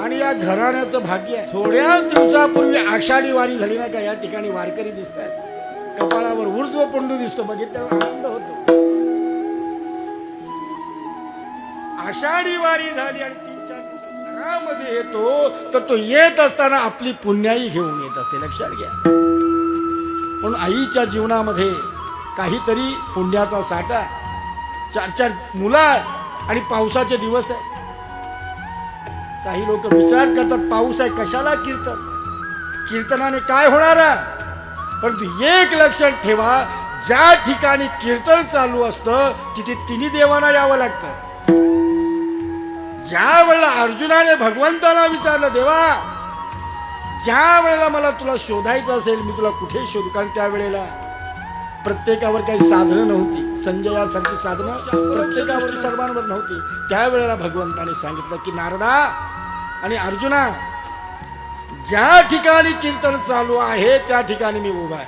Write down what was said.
आणि या घराण्याचं भाग्य आहे. थोड्या दिवसापूर्वी आषाढी वारी झाली नाही का, या ठिकाणी वारकरी दिसतात, कपाळावर ऊर्ध्व पंडू दिसतो, बघितल्यावर आनंद होतो. आषाढी वारी झाली आणि 3-4 दिवस घरामध्ये येतो, तर तो येत असताना आपली पुण्याई घेऊन येत असते, लक्षात घ्या. पण आईच्या जीवनामध्ये काहीतरी पुण्याचा साठा, 4-4 मुलं आणि पावसाचे दिवस आहे. काही लोक विचार करतात पाऊस आहे कशाला कीर्तन, कीर्तनाने काय होणार आहे. परंतु एक लक्षात ठेवा, ज्या ठिकाणी कीर्तन चालू असतं तिथे तिन्ही देवांना यावं लागतं. ज्या वेळेला अर्जुनाने भगवंताला विचारलं, देवा ज्या वेळेला मला तुला शोधायचं असेल मी तुला कुठे शोधू, कारण त्यावेळेला प्रत्येकावर काही साधनं नव्हती, संजयासारखी साधनं प्रत्येकावर सर्वांवर नव्हती. त्यावेळेला भगवंताने सांगितलं की नारदा आणि अर्जुना, ज्या ठिकाणी कीर्तन चालू आहे त्या ठिकाणी मी उभा आहे.